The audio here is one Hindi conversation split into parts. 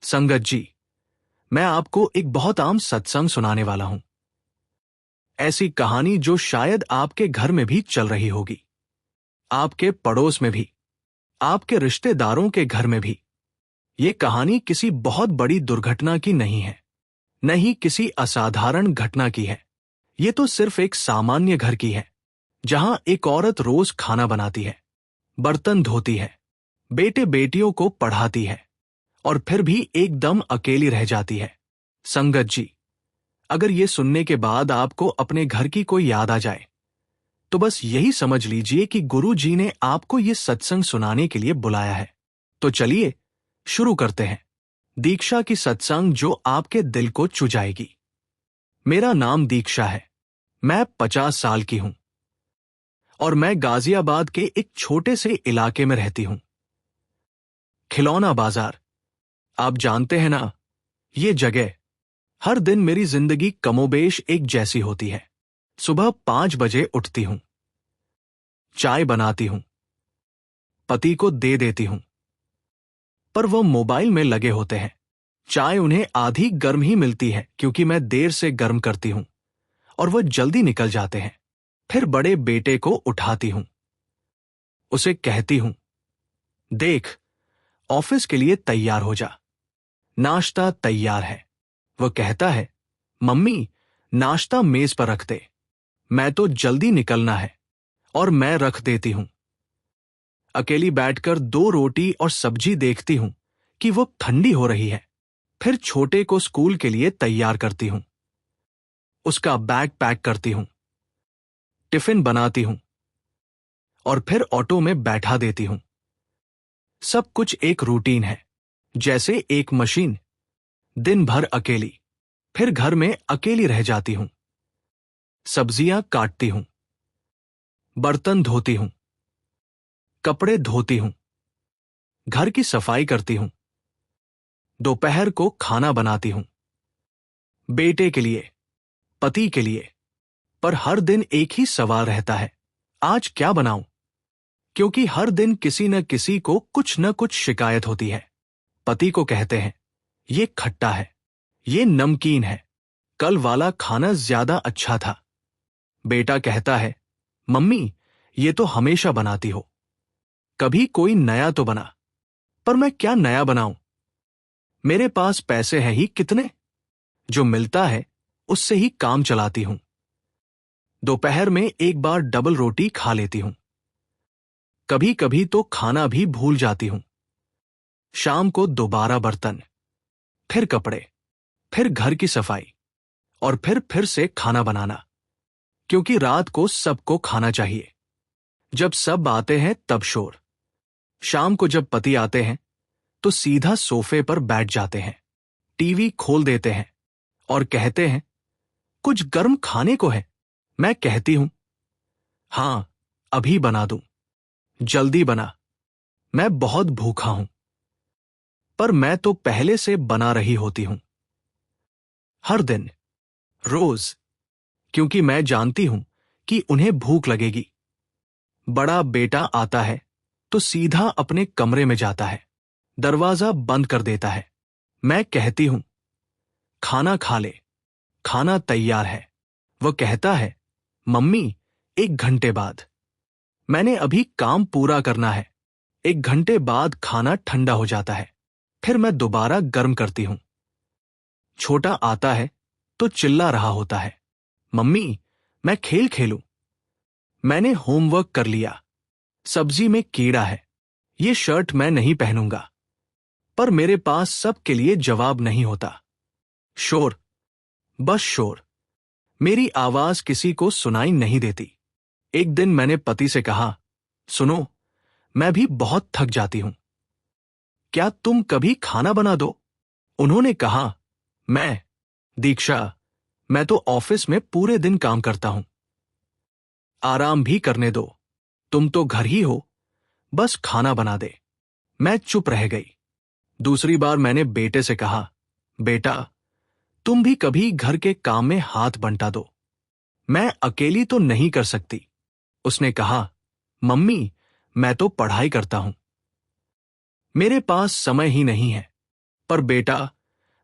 संगत जी, मैं आपको एक बहुत आम सत्संग सुनाने वाला हूं। ऐसी कहानी जो शायद आपके घर में भी चल रही होगी, आपके पड़ोस में भी, आपके रिश्तेदारों के घर में भी। ये कहानी किसी बहुत बड़ी दुर्घटना की नहीं है, न ही किसी असाधारण घटना की है। ये तो सिर्फ एक सामान्य घर की है, जहां एक औरत रोज खाना बनाती है, बर्तन धोती है, बेटे बेटियों को पढ़ाती है और फिर भी एकदम अकेली रह जाती है। संगत जी, अगर ये सुनने के बाद आपको अपने घर की कोई याद आ जाए, तो बस यही समझ लीजिए कि गुरु जी ने आपको ये सत्संग सुनाने के लिए बुलाया है। तो चलिए शुरू करते हैं दीक्षा की सत्संग जो आपके दिल को छू जाएगी। मेरा नाम दीक्षा है, मैं 50 साल की हूं और मैं गाजियाबाद के एक छोटे से इलाके में रहती हूं। खिलौना बाजार, आप जानते हैं ना, ये जगह। हर दिन मेरी जिंदगी कमोबेश एक जैसी होती है। सुबह 5 बजे उठती हूं, चाय बनाती हूं, पति को दे देती हूं, पर वो मोबाइल में लगे होते हैं। चाय उन्हें आधी गर्म ही मिलती है क्योंकि मैं देर से गर्म करती हूं और वो जल्दी निकल जाते हैं। फिर बड़े बेटे को उठाती हूं, उसे कहती हूं, देख, ऑफिस के लिए तैयार हो जा, नाश्ता तैयार है। वो कहता है, मम्मी, नाश्ता मेज पर रख दे, मैं तो जल्दी निकलना है, और मैं रख देती हूं। अकेली बैठकर 2 रोटी और सब्जी देखती हूं कि वो ठंडी हो रही है। फिर छोटे को स्कूल के लिए तैयार करती हूं, उसका बैग पैक करती हूं, टिफिन बनाती हूं और फिर ऑटो में बैठा देती हूं। सब कुछ एक रूटीन है, जैसे एक मशीन। दिन भर अकेली, फिर घर में अकेली रह जाती हूं। सब्जियां काटती हूं, बर्तन धोती हूं, कपड़े धोती हूं, घर की सफाई करती हूं, दोपहर को खाना बनाती हूं, बेटे के लिए, पति के लिए। पर हर दिन एक ही सवाल रहता है, आज क्या बनाऊं? क्योंकि हर दिन किसी न किसी को कुछ न कुछ शिकायत होती है। पति को कहते हैं, ये खट्टा है, ये नमकीन है, कल वाला खाना ज्यादा अच्छा था। बेटा कहता है, मम्मी, ये तो हमेशा बनाती हो, कभी कोई नया तो बना। पर मैं क्या नया बनाऊं? मेरे पास पैसे हैं ही कितने, जो मिलता है उससे ही काम चलाती हूं। दोपहर में एक बार डबल रोटी खा लेती हूं, कभी कभी तो खाना भी भूल जाती हूं। शाम को दोबारा बर्तन, फिर कपड़े, फिर घर की सफाई और फिर से खाना बनाना, क्योंकि रात को सबको खाना चाहिए। जब सब आते हैं तब शोर। शाम को जब पति आते हैं तो सीधा सोफे पर बैठ जाते हैं, टीवी खोल देते हैं और कहते हैं, कुछ गर्म खाने को है? मैं कहती हूं, हां, अभी बना दूं, जल्दी बना, मैं बहुत भूखा हूं। पर मैं तो पहले से बना रही होती हूं, हर दिन, रोज, क्योंकि मैं जानती हूं कि उन्हें भूख लगेगी। बड़ा बेटा आता है तो सीधा अपने कमरे में जाता है, दरवाजा बंद कर देता है। मैं कहती हूं, खाना खा ले, खाना तैयार है। वह कहता है, मम्मी, 1 घंटे बाद। मैंने अभी काम पूरा करना है। 1 घंटे बाद खाना ठंडा हो जाता है, फिर मैं दोबारा गर्म करती हूं। छोटा आता है तो चिल्ला रहा होता है, मम्मी, मैं खेल खेलूं। मैंने होमवर्क कर लिया, सब्जी में कीड़ा है, ये शर्ट मैं नहीं पहनूंगा। पर मेरे पास सबके लिए जवाब नहीं होता। शोर, बस शोर। मेरी आवाज किसी को सुनाई नहीं देती। एक दिन मैंने पति से कहा, सुनो, मैं भी बहुत थक जाती हूं, क्या तुम कभी खाना बना दो? उन्होंने कहा, दीक्षा, मैं तो ऑफिस में पूरे दिन काम करता हूं, आराम भी करने दो, तुम तो घर ही हो, बस खाना बना दे। मैं चुप रह गई। दूसरी बार मैंने बेटे से कहा, बेटा, तुम भी कभी घर के काम में हाथ बंटा दो, मैं अकेली तो नहीं कर सकती। उसने कहा, मम्मी, मैं तो पढ़ाई करता हूं, मेरे पास समय ही नहीं है। पर बेटा,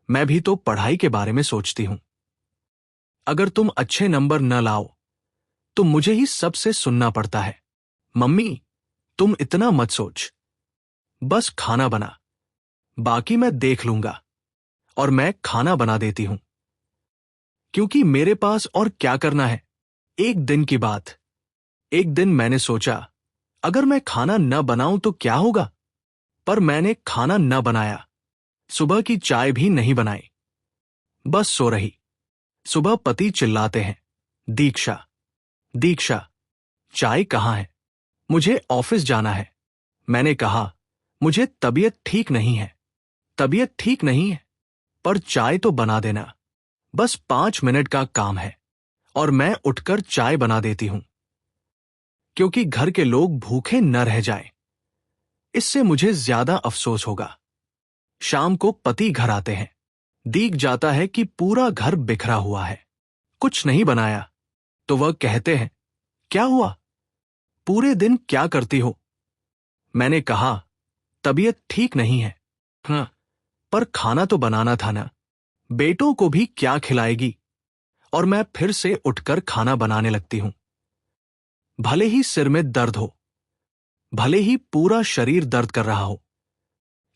मैं भी तो पढ़ाई के बारे में सोचती हूं। अगर तुम अच्छे नंबर न लाओ तो मुझे ही सबसे सुनना पड़ता है। मम्मी, तुम इतना मत सोच। बस खाना बना, बाकी मैं देख लूंगा। और मैं खाना बना देती हूं, क्योंकि मेरे पास और क्या करना है। एक दिन की बात, एक दिन मैंने सोचा, अगर मैं खाना न बनाऊं तो क्या होगा। पर मैंने खाना न बनाया, सुबह की चाय भी नहीं बनाई, बस सो रही। सुबह पति चिल्लाते हैं, दीक्षा, दीक्षा, चाय कहाँ है? मुझे ऑफिस जाना है। मैंने कहा, मुझे तबीयत ठीक नहीं है। तबीयत ठीक नहीं है, पर चाय तो बना देना, बस 5 मिनट का काम है। और मैं उठकर चाय बना देती हूं, क्योंकि घर के लोग भूखे न रह जाएं। इससे मुझे ज्यादा अफसोस होगा। शाम को पति घर आते हैं। दिख जाता है कि पूरा घर बिखरा हुआ है, कुछ नहीं बनाया। तो वह कहते हैं, क्या हुआ? पूरे दिन क्या करती हो? मैंने कहा, तबीयत ठीक नहीं है। हाँ, पर खाना तो बनाना था ना। बेटों को भी क्या खिलाएगी? और मैं फिर से उठकर खाना बनाने लगती हूं। भले ही सिर में दर्द हो, भले ही पूरा शरीर दर्द कर रहा हो,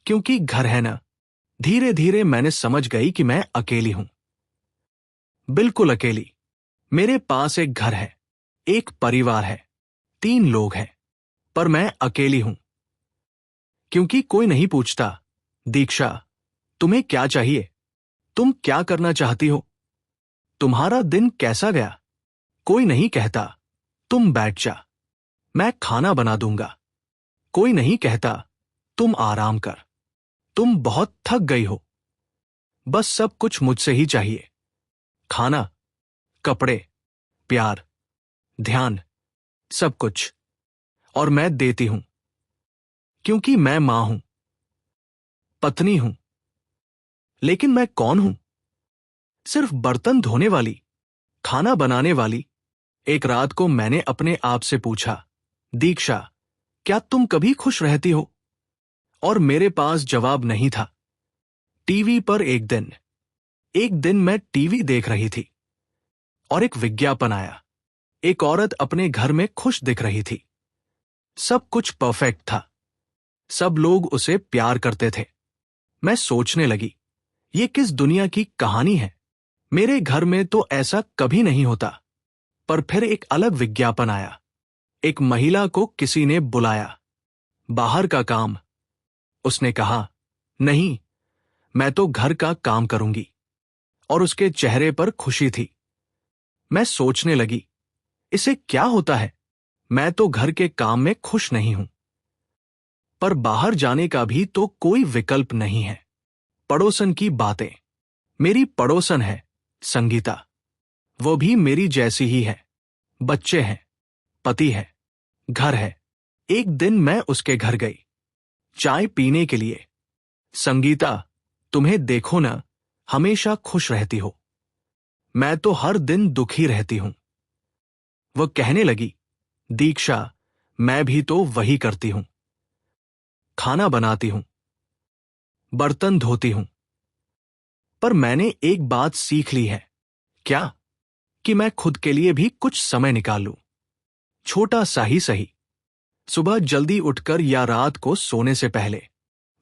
क्योंकि घर है ना। धीरे धीरे मैंने समझ गई कि मैं अकेली हूं, बिल्कुल अकेली। मेरे पास एक घर है, एक परिवार है, 3 लोग हैं, पर मैं अकेली हूं। क्योंकि कोई नहीं पूछता, दीक्षा, तुम्हें क्या चाहिए? तुम क्या करना चाहती हो? तुम्हारा दिन कैसा गया? कोई नहीं कहता, तुम बैठ जा, मैं खाना बना दूंगा। कोई नहीं कहता, तुम आराम कर, तुम बहुत थक गई हो। बस सब कुछ मुझसे ही चाहिए, खाना, कपड़े, प्यार, ध्यान, सब कुछ। और मैं देती हूं, क्योंकि मैं मां हूं, पत्नी हूं। लेकिन मैं कौन हूं? सिर्फ बर्तन धोने वाली, खाना बनाने वाली। एक रात को मैंने अपने आप से पूछा, दीक्षा, क्या तुम कभी खुश रहती हो? और मेरे पास जवाब नहीं था। टीवी पर एक दिन मैं टीवी देख रही थी और एक विज्ञापन आया। एक औरत अपने घर में खुश दिख रही थी। सब कुछ परफेक्ट था, सब लोग उसे प्यार करते थे। मैं सोचने लगी, ये किस दुनिया की कहानी है? मेरे घर में तो ऐसा कभी नहीं होता। पर फिर एक अलग विज्ञापन आया। एक महिला को किसी ने बुलाया, बाहर का काम। उसने कहा, नहीं, मैं तो घर का काम करूंगी। और उसके चेहरे पर खुशी थी। मैं सोचने लगी, इसे क्या होता है? मैं तो घर के काम में खुश नहीं हूं। पर बाहर जाने का भी तो कोई विकल्प नहीं है। पड़ोसन की बातें। मेरी पड़ोसन है संगीता, वो भी मेरी जैसी ही है। बच्चे हैं, पति है, घर है। एक दिन मैं उसके घर गई, चाय पीने के लिए। संगीता, तुम्हें देखो ना, हमेशा खुश रहती हो। मैं तो हर दिन दुखी रहती हूं। वह कहने लगी, दीक्षा, मैं भी तो वही करती हूं। खाना बनाती हूं, बर्तन धोती हूं। पर मैंने एक बात सीख ली है। क्या? कि मैं खुद के लिए भी कुछ समय निकाल लूं, छोटा सा ही सही। सुबह जल्दी उठकर या रात को सोने से पहले।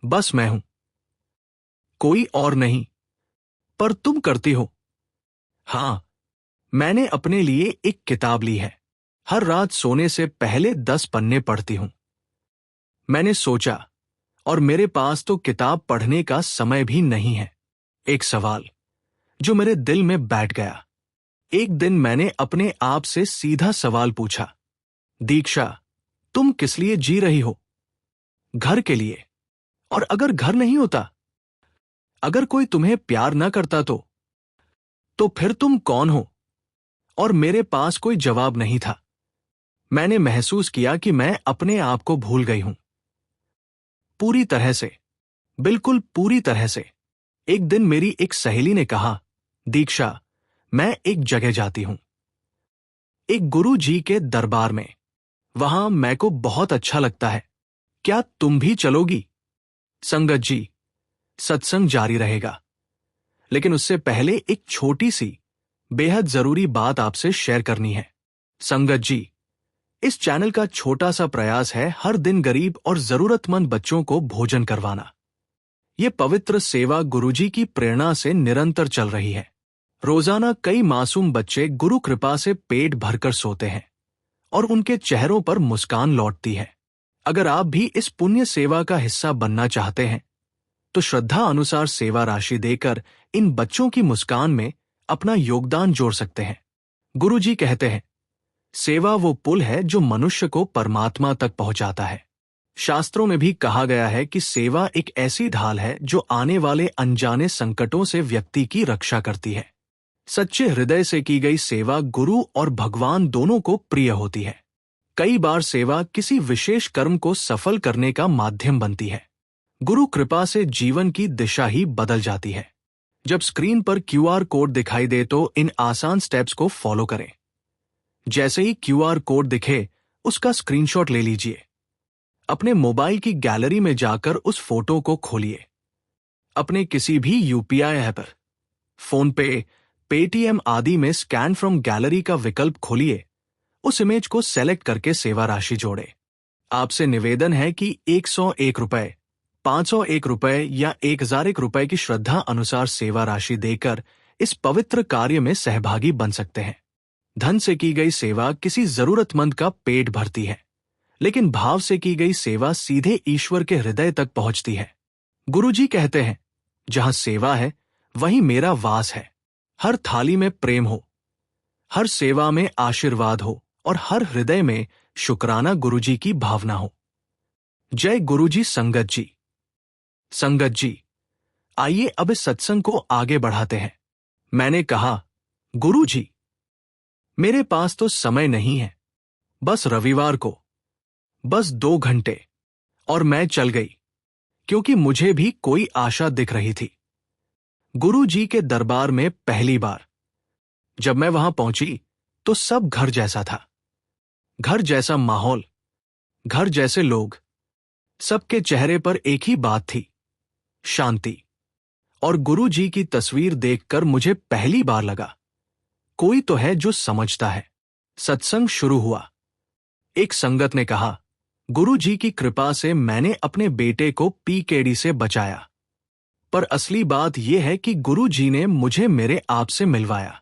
बस मैं हूं, कोई और नहीं। पर तुम करती हो? हां, मैंने अपने लिए एक किताब ली है। हर रात सोने से पहले 10 पन्ने पढ़ती हूं। मैंने सोचा, और मेरे पास तो किताब पढ़ने का समय भी नहीं है। एक सवाल जो मेरे दिल में बैठ गया। एक दिन मैंने अपने आप से सीधा सवाल पूछा, दीक्षा, तुम किस लिए जी रही हो? घर के लिए। और अगर घर नहीं होता, अगर कोई तुम्हें प्यार न करता तो फिर तुम कौन हो? और मेरे पास कोई जवाब नहीं था। मैंने महसूस किया कि मैं अपने आप को भूल गई हूं, पूरी तरह से, बिल्कुल पूरी तरह से। एक दिन मेरी एक सहेली ने कहा, दीक्षा, मैं एक जगह जाती हूं, एक गुरु जी के दरबार में। वहां मैं को बहुत अच्छा लगता है। क्या तुम भी चलोगी? संगत जी, सत्संग जारी रहेगा, लेकिन उससे पहले एक छोटी सी बेहद जरूरी बात आपसे शेयर करनी है। संगत जी, इस चैनल का छोटा सा प्रयास है हर दिन गरीब और जरूरतमंद बच्चों को भोजन करवाना। ये पवित्र सेवा गुरुजी की प्रेरणा से निरंतर चल रही है। रोजाना कई मासूम बच्चे गुरु कृपा से पेट भरकर सोते हैं और उनके चेहरों पर मुस्कान लौटती है। अगर आप भी इस पुण्य सेवा का हिस्सा बनना चाहते हैं तो श्रद्धा अनुसार सेवा राशि देकर इन बच्चों की मुस्कान में अपना योगदान जोड़ सकते हैं। गुरुजी कहते हैं, सेवा वो पुल है जो मनुष्य को परमात्मा तक पहुंचाता है। शास्त्रों में भी कहा गया है कि सेवा एक ऐसी ढाल है जो आने वाले अनजाने संकटों से व्यक्ति की रक्षा करती है। सच्चे हृदय से की गई सेवा गुरु और भगवान दोनों को प्रिय होती है। कई बार सेवा किसी विशेष कर्म को सफल करने का माध्यम बनती है। गुरु कृपा से जीवन की दिशा ही बदल जाती है। जब स्क्रीन पर क्यूआर कोड दिखाई दे तो इन आसान स्टेप्स को फॉलो करें। जैसे ही क्यूआर कोड दिखे, उसका स्क्रीनशॉट ले लीजिए। अपने मोबाइल की गैलरी में जाकर उस फोटो को खोलिए। अपने किसी भी यूपीआई ऐप पर, फोन पे, पेटीएम आदि में स्कैन फ्रॉम गैलरी का विकल्प खोलिए। उस इमेज को सेलेक्ट करके सेवा राशि जोड़े। आपसे निवेदन है कि 101 रुपए, 501 रुपए या 1001 रुपए की श्रद्धा अनुसार सेवा राशि देकर इस पवित्र कार्य में सहभागी बन सकते हैं। धन से की गई सेवा किसी जरूरतमंद का पेट भरती है, लेकिन भाव से की गई सेवा सीधे ईश्वर के हृदय तक पहुंचती है। गुरुजी कहते हैं, जहां सेवा है वहीं मेरा वास है। हर थाली में प्रेम हो, हर सेवा में आशीर्वाद हो और हर हृदय में शुक्राना गुरुजी की भावना हो। जय गुरुजी। संगत जी, संगत जी, आइए अब इस सत्संग को आगे बढ़ाते हैं। मैंने कहा, गुरुजी, मेरे पास तो समय नहीं है, बस रविवार को, बस 2 घंटे, और मैं चल गई, क्योंकि मुझे भी कोई आशा दिख रही थी। गुरु जी के दरबार में पहली बार जब मैं वहां पहुंची तो सब घर जैसा था। घर जैसा माहौल, घर जैसे लोग, सबके चेहरे पर एक ही बात थी, शांति। और गुरु जी की तस्वीर देखकर मुझे पहली बार लगा, कोई तो है जो समझता है। सत्संग शुरू हुआ। एक संगत ने कहा, गुरु जी की कृपा से मैंने अपने बेटे को पीकेडी से बचाया। पर असली बात यह है कि गुरु जी ने मुझे मेरे आप से मिलवाया।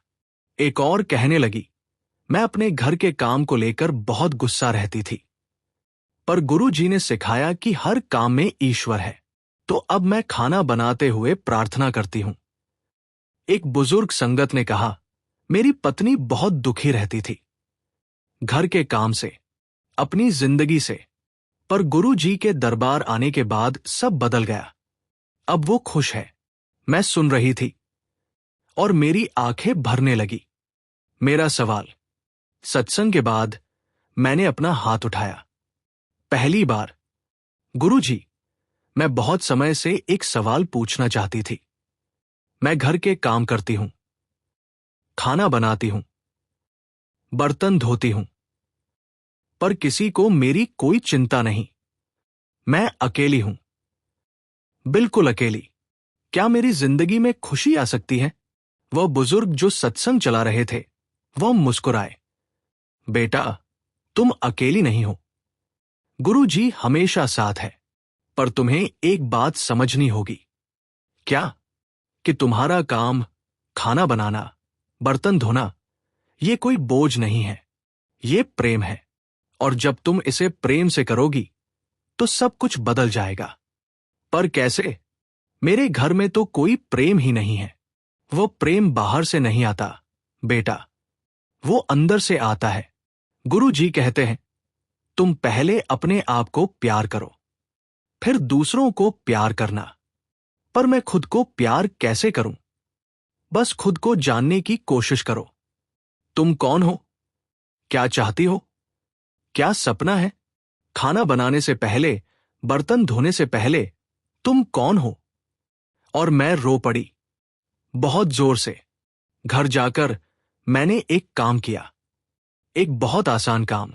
एक और कहने लगी, मैं अपने घर के काम को लेकर बहुत गुस्सा रहती थी, पर गुरु जी ने सिखाया कि हर काम में ईश्वर है, तो अब मैं खाना बनाते हुए प्रार्थना करती हूं। एक बुजुर्ग संगत ने कहा, मेरी पत्नी बहुत दुखी रहती थी, घर के काम से, अपनी जिंदगी से, पर गुरु जी के दरबार आने के बाद सब बदल गया। अब वो खुश है। मैं सुन रही थी और मेरी आंखें भरने लगी। मेरा सवाल, सत्संग के बाद मैंने अपना हाथ उठाया। पहली बार, गुरु जी, मैं बहुत समय से एक सवाल पूछना चाहती थी। मैं घर के काम करती हूं, खाना बनाती हूं, बर्तन धोती हूं, पर किसी को मेरी कोई चिंता नहीं। मैं अकेली हूं, बिल्कुल अकेली। क्या मेरी जिंदगी में खुशी आ सकती है? वह बुजुर्ग जो सत्संग चला रहे थे, वह मुस्कुराए। बेटा, तुम अकेली नहीं हो, गुरु जी हमेशा साथ है। पर तुम्हें एक बात समझनी होगी। क्या? कि तुम्हारा काम, खाना बनाना, बर्तन धोना, ये कोई बोझ नहीं है, ये प्रेम है। और जब तुम इसे प्रेम से करोगी तो सब कुछ बदल जाएगा। पर कैसे? मेरे घर में तो कोई प्रेम ही नहीं है। वो प्रेम बाहर से नहीं आता बेटा, वो अंदर से आता है। गुरु जी कहते हैं, तुम पहले अपने आप को प्यार करो, फिर दूसरों को प्यार करना। पर मैं खुद को प्यार कैसे करूं? बस खुद को जानने की कोशिश करो। तुम कौन हो? क्या चाहती हो? क्या सपना है? खाना बनाने से पहले, बर्तन धोने से पहले तुम कौन हो? और मैं रो पड़ी, बहुत जोर से। घर जाकर मैंने एक काम किया, एक बहुत आसान काम।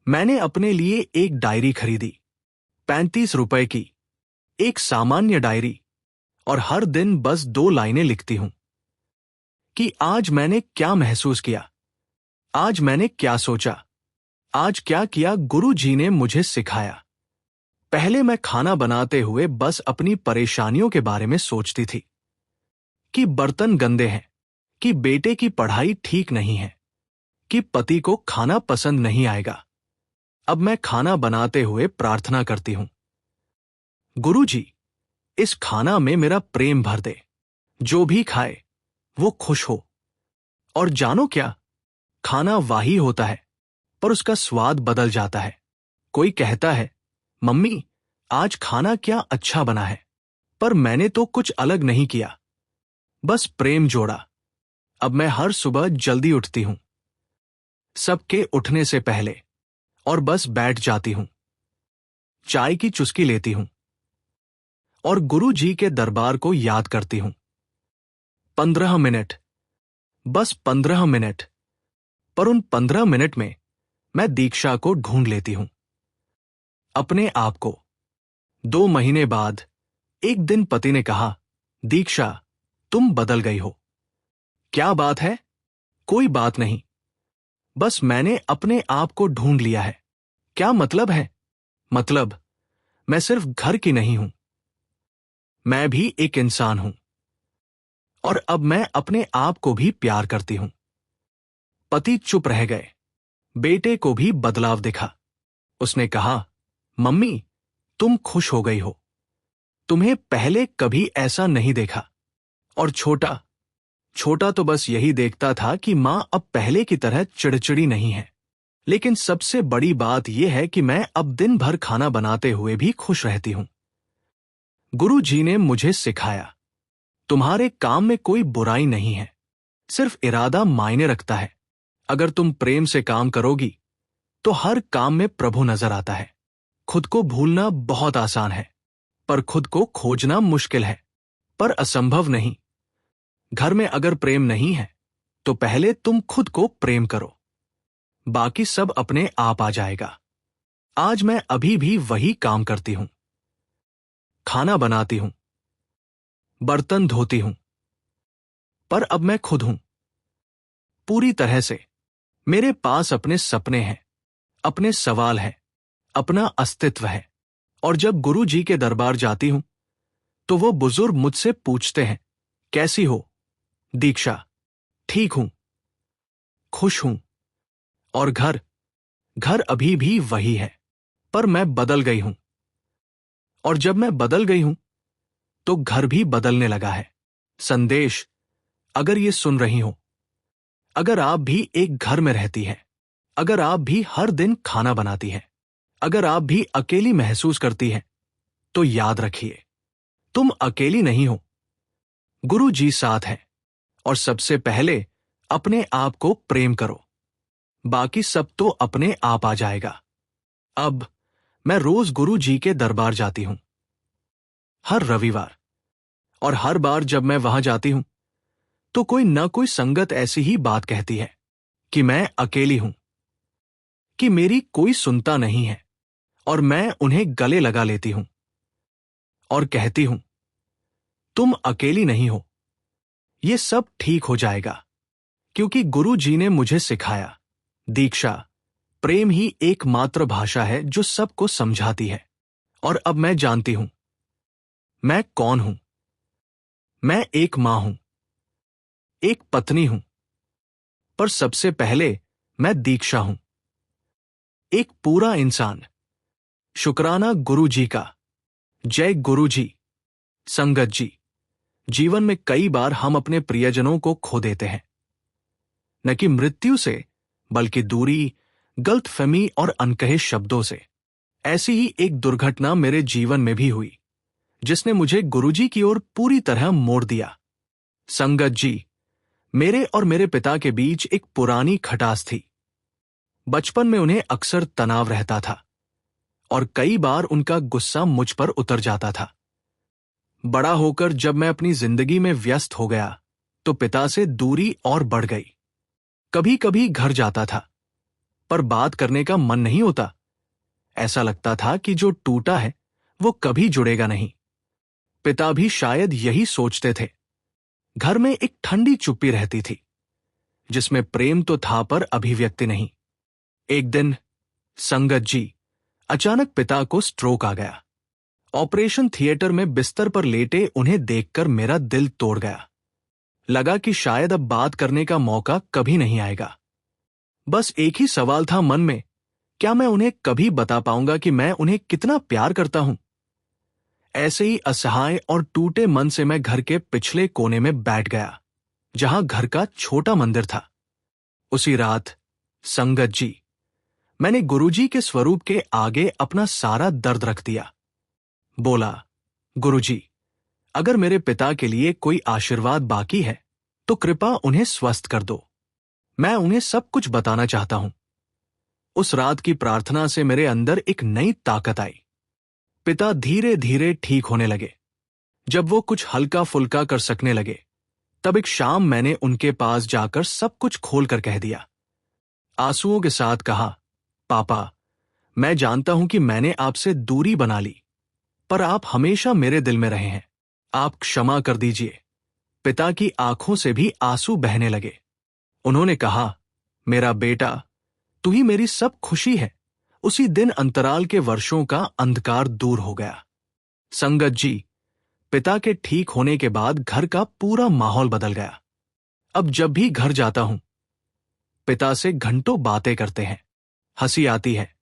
मैंने अपने लिए एक डायरी खरीदी, 35 रुपए की। एक सामान्य डायरी, और हर दिन बस 2 लाइनें लिखती हूं कि आज मैंने क्या महसूस किया, आज मैंने क्या सोचा, आज क्या किया गुरु जी ने मुझे सिखाया। पहले मैं खाना बनाते हुए बस अपनी परेशानियों के बारे में सोचती थी कि बर्तन गंदे हैं, कि बेटे की पढ़ाई ठीक नहीं है, कि पति को खाना पसंद नहीं आएगा। अब मैं खाना बनाते हुए प्रार्थना करती हूं, गुरु जी, इस खाना में मेरा प्रेम भर दे, जो भी खाए वो खुश हो। और जानो क्या, खाना वाही होता है पर उसका स्वाद बदल जाता है। कोई कहता है, मम्मी आज खाना क्या अच्छा बना है, पर मैंने तो कुछ अलग नहीं किया, बस प्रेम जोड़ा। अब मैं हर सुबह जल्दी उठती हूं, सबके उठने से पहले, और बस बैठ जाती हूं, चाय की चुस्की लेती हूं और गुरु जी के दरबार को याद करती हूं। 15 मिनट, बस 15 मिनट, पर उन 15 मिनट में मैं दीक्षा को ढूंढ लेती हूं, अपने आप को। 2 महीने बाद एक दिन पति ने कहा, दीक्षा तुम बदल गई हो। क्या बात है? कोई बात नहीं, बस मैंने अपने आप को ढूंढ लिया है। क्या मतलब है? मतलब मैं सिर्फ घर की नहीं हूं, मैं भी एक इंसान हूं, और अब मैं अपने आप को भी प्यार करती हूं। पति चुप रह गए। बेटे को भी बदलाव दिखा। उसने कहा, मम्मी तुम खुश हो गई हो, तुम्हें पहले कभी ऐसा नहीं देखा। और छोटा छोटा तो बस यही देखता था कि मां अब पहले की तरह चिड़चिड़ी नहीं है। लेकिन सबसे बड़ी बात यह है कि मैं अब दिन भर खाना बनाते हुए भी खुश रहती हूं। गुरु जी ने मुझे सिखाया, तुम्हारे काम में कोई बुराई नहीं है, सिर्फ इरादा मायने रखता है। अगर तुम प्रेम से काम करोगी तो हर काम में प्रभु नजर आता है। खुद को भूलना बहुत आसान है, पर खुद को खोजना मुश्किल है, पर असंभव नहीं। घर में अगर प्रेम नहीं है तो पहले तुम खुद को प्रेम करो, बाकी सब अपने आप आ जाएगा। आज मैं अभी भी वही काम करती हूं, खाना बनाती हूं, बर्तन धोती हूं, पर अब मैं खुद हूं, पूरी तरह से। मेरे पास अपने सपने हैं, अपने सवाल हैं, अपना अस्तित्व है। और जब गुरु जी के दरबार जाती हूं तो वो बुजुर्ग मुझसे पूछते हैं, कैसी हो दीक्षा? ठीक हूं, खुश हूं। और घर घर अभी भी वही है, पर मैं बदल गई हूं। और जब मैं बदल गई हूं तो घर भी बदलने लगा है। संदेश, अगर ये सुन रही हो, अगर आप भी एक घर में रहती हैं, अगर आप भी हर दिन खाना बनाती हैं, अगर आप भी अकेली महसूस करती हैं, तो याद रखिए, तुम अकेली नहीं हो। गुरु जी साथ हैं। और सबसे पहले अपने आप को प्रेम करो, बाकी सब तो अपने आप आ जाएगा। अब मैं रोज गुरु जी के दरबार जाती हूं, हर रविवार। और हर बार जब मैं वहां जाती हूं तो कोई न कोई संगत ऐसी ही बात कहती है कि मैं अकेली हूं, कि मेरी कोई सुनता नहीं है। और मैं उन्हें गले लगा लेती हूं और कहती हूं, तुम अकेली नहीं हो, ये सब ठीक हो जाएगा। क्योंकि गुरु जी ने मुझे सिखाया, दीक्षा, प्रेम ही एकमात्र भाषा है जो सबको समझाती है। और अब मैं जानती हूं मैं कौन हूं। मैं एक मां हूं, एक पत्नी हूं, पर सबसे पहले मैं दीक्षा हूं, एक पूरा इंसान। शुक्राना गुरु जी का। जय गुरु जी। संगत जी, जीवन में कई बार हम अपने प्रियजनों को खो देते हैं, न कि मृत्यु से, बल्कि दूरी, गलतफहमी और अनकहे शब्दों से। ऐसी ही एक दुर्घटना मेरे जीवन में भी हुई, जिसने मुझे गुरुजी की ओर पूरी तरह मोड़ दिया। संगत जी, मेरे और मेरे पिता के बीच एक पुरानी खटास थी। बचपन में उन्हें अक्सर तनाव रहता था और कई बार उनका गुस्सा मुझ पर उतर जाता था। बड़ा होकर जब मैं अपनी जिंदगी में व्यस्त हो गया तो पिता से दूरी और बढ़ गई। कभी कभी घर जाता था, पर बात करने का मन नहीं होता। ऐसा लगता था कि जो टूटा है वो कभी जुड़ेगा नहीं। पिता भी शायद यही सोचते थे। घर में एक ठंडी चुप्पी रहती थी, जिसमें प्रेम तो था पर अभिव्यक्ति नहीं। एक दिन संगत जी, अचानक पिता को स्ट्रोक आ गया। ऑपरेशन थिएटर में बिस्तर पर लेटे उन्हें देखकर मेरा दिल तोड़ गया। लगा कि शायद अब बात करने का मौका कभी नहीं आएगा। बस एक ही सवाल था मन में, क्या मैं उन्हें कभी बता पाऊंगा कि मैं उन्हें कितना प्यार करता हूं? ऐसे ही असहाय और टूटे मन से मैं घर के पिछले कोने में बैठ गया, जहां घर का छोटा मंदिर था। उसी रात संगत जी, मैंने गुरुजी के स्वरूप के आगे अपना सारा दर्द रख दिया। बोला, गुरुजी, अगर मेरे पिता के लिए कोई आशीर्वाद बाकी है तो कृपा उन्हें स्वस्थ कर दो। मैं उन्हें सब कुछ बताना चाहता हूं। उस रात की प्रार्थना से मेरे अंदर एक नई ताकत आई। पिता धीरे धीरे ठीक होने लगे। जब वो कुछ हल्का फुल्का कर सकने लगे, तब एक शाम मैंने उनके पास जाकर सब कुछ खोलकर कह दिया। आंसुओं के साथ कहा, पापा, मैं जानता हूं कि मैंने आपसे दूरी बना ली, पर आप हमेशा मेरे दिल में रहे हैं। आप क्षमा कर दीजिए। पिता की आंखों से भी आंसू बहने लगे। उन्होंने कहा, मेरा बेटा, तू ही मेरी सब खुशी है। उसी दिन अंतराल के वर्षों का अंधकार दूर हो गया। संगत जी, पिता के ठीक होने के बाद घर का पूरा माहौल बदल गया। अब जब भी घर जाता हूं, पिता से घंटों बातें करते हैं। हंसी आती है,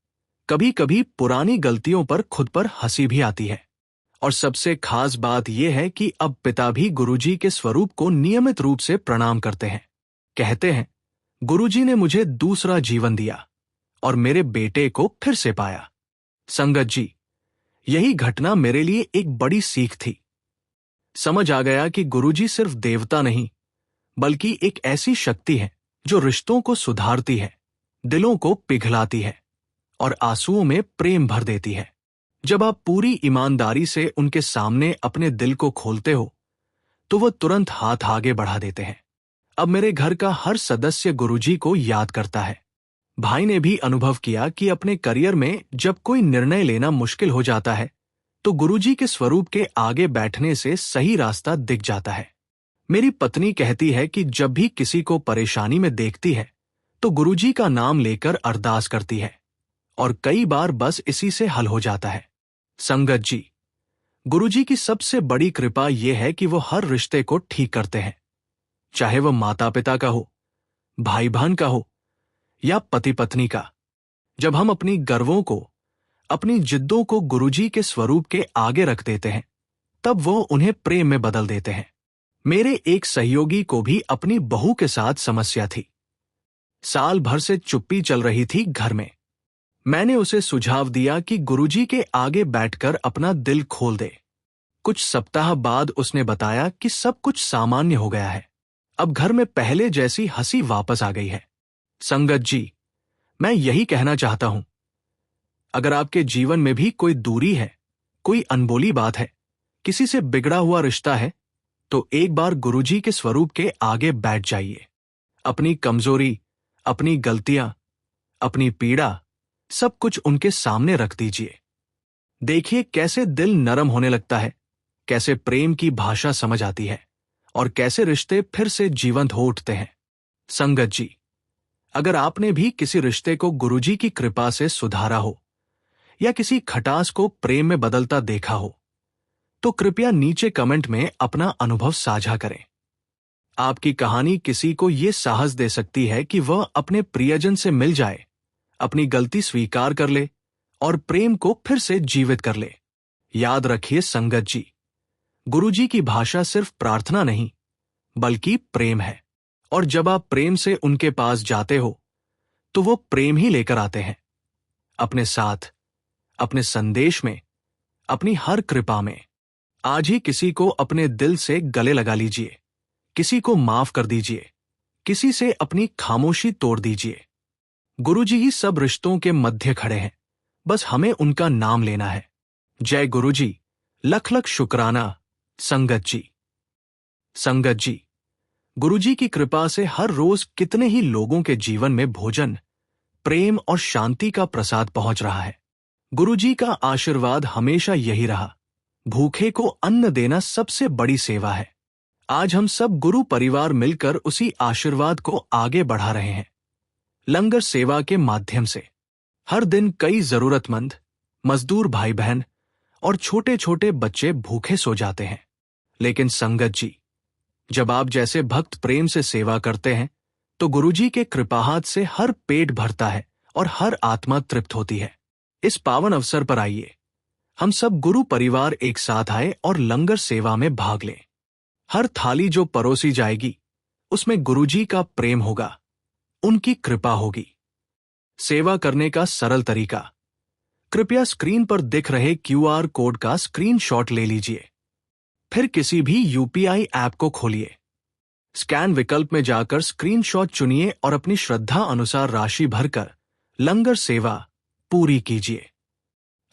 कभी कभी पुरानी गलतियों पर खुद पर हंसी भी आती है। और सबसे खास बात यह है कि अब पिता भी गुरुजी के स्वरूप को नियमित रूप से प्रणाम करते हैं। कहते हैं, गुरुजी ने मुझे दूसरा जीवन दिया और मेरे बेटे को फिर से पाया। संगत जी, यही घटना मेरे लिए एक बड़ी सीख थी। समझ आ गया कि गुरुजी सिर्फ देवता नहीं, बल्कि एक ऐसी शक्ति है जो रिश्तों को सुधारती है, दिलों को पिघलाती है और आंसुओं में प्रेम भर देती है। जब आप पूरी ईमानदारी से उनके सामने अपने दिल को खोलते हो, तो वो तुरंत हाथ आगे बढ़ा देते हैं। अब मेरे घर का हर सदस्य गुरुजी को याद करता है। भाई ने भी अनुभव किया कि अपने करियर में जब कोई निर्णय लेना मुश्किल हो जाता है, तो गुरुजी के स्वरूप के आगे बैठने से सही रास्ता दिख जाता है। मेरी पत्नी कहती है कि जब भी किसी को परेशानी में देखती है, तो गुरुजी का नाम लेकर अरदास करती है, और कई बार बस इसी से हल हो जाता है। संगत जी, गुरुजी की सबसे बड़ी कृपा यह है कि वो हर रिश्ते को ठीक करते हैं, चाहे वह माता पिता का हो, भाई बहन का हो या पति पत्नी का। जब हम अपनी गर्वों को, अपनी जिद्दों को गुरुजी के स्वरूप के आगे रख देते हैं, तब वो उन्हें प्रेम में बदल देते हैं। मेरे एक सहयोगी को भी अपनी बहू के साथ समस्या थी। साल भर से चुप्पी चल रही थी घर में। मैंने उसे सुझाव दिया कि गुरुजी के आगे बैठकर अपना दिल खोल दे। कुछ सप्ताह बाद उसने बताया कि सब कुछ सामान्य हो गया है। अब घर में पहले जैसी हंसी वापस आ गई है। संगत जी, मैं यही कहना चाहता हूं, अगर आपके जीवन में भी कोई दूरी है, कोई अनबोली बात है, किसी से बिगड़ा हुआ रिश्ता है, तो एक बार गुरुजी के स्वरूप के आगे बैठ जाइए। अपनी कमजोरी, अपनी गलतियां, अपनी पीड़ा, सब कुछ उनके सामने रख दीजिए। देखिए कैसे दिल नरम होने लगता है, कैसे प्रेम की भाषा समझ आती है और कैसे रिश्ते फिर से जीवंत हो उठते हैं। संगत जी, अगर आपने भी किसी रिश्ते को गुरुजी की कृपा से सुधारा हो या किसी खटास को प्रेम में बदलता देखा हो, तो कृपया नीचे कमेंट में अपना अनुभव साझा करें। आपकी कहानी किसी को यह साहस दे सकती है कि वह अपने प्रियजन से मिल जाए, अपनी गलती स्वीकार कर ले और प्रेम को फिर से जीवित कर ले। याद रखिए संगत जी, गुरुजी की भाषा सिर्फ प्रार्थना नहीं, बल्कि प्रेम है। और जब आप प्रेम से उनके पास जाते हो, तो वो प्रेम ही लेकर आते हैं, अपने साथ, अपने संदेश में, अपनी हर कृपा में। आज ही किसी को अपने दिल से गले लगा लीजिए, किसी को माफ कर दीजिए, किसी से अपनी खामोशी तोड़ दीजिए। गुरुजी ही सब रिश्तों के मध्य खड़े हैं, बस हमें उनका नाम लेना है। जय गुरुजी, लख लख शुक्राना। संगत जी। संगत जी, गुरुजी की कृपा से हर रोज कितने ही लोगों के जीवन में भोजन, प्रेम और शांति का प्रसाद पहुंच रहा है। गुरुजी का आशीर्वाद हमेशा यही रहा। भूखे को अन्न देना सबसे बड़ी सेवा है। आज हम सब गुरु परिवार मिलकर उसी आशीर्वाद को आगे बढ़ा रहे हैं। लंगर सेवा के माध्यम से हर दिन कई जरूरतमंद, मजदूर भाई बहन और छोटे छोटे बच्चे भूखे सो जाते हैं। लेकिन संगत जी, जब आप जैसे भक्त प्रेम से सेवा करते हैं तो गुरुजी के कृपाहाथ से हर पेट भरता है और हर आत्मा तृप्त होती है। इस पावन अवसर पर आइए, हम सब गुरु परिवार एक साथ आए और लंगर सेवा में भाग लें। हर थाली जो परोसी जाएगी उसमें गुरुजी का प्रेम होगा, उनकी कृपा होगी। सेवा करने का सरल तरीका, कृपया स्क्रीन पर दिख रहे QR कोड का स्क्रीनशॉट ले लीजिए। फिर किसी भी UPI ऐप को खोलिए। स्कैन विकल्प में जाकर स्क्रीनशॉट चुनिए और अपनी श्रद्धा अनुसार राशि भरकर लंगर सेवा पूरी कीजिए।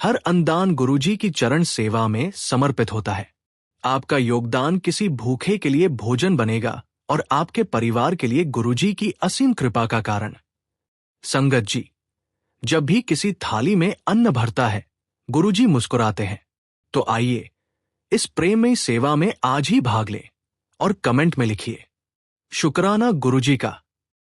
हर अन्नदान गुरुजी की चरण सेवा में समर्पित होता है। आपका योगदान किसी भूखे के लिए भोजन बनेगा और आपके परिवार के लिए गुरुजी की असीम कृपा का कारण। संगत जी, जब भी किसी थाली में अन्न भरता है, गुरुजी मुस्कुराते हैं। तो आइए इस प्रेममयी सेवा में आज ही भाग लें और कमेंट में लिखिए, शुक्राना गुरुजी का।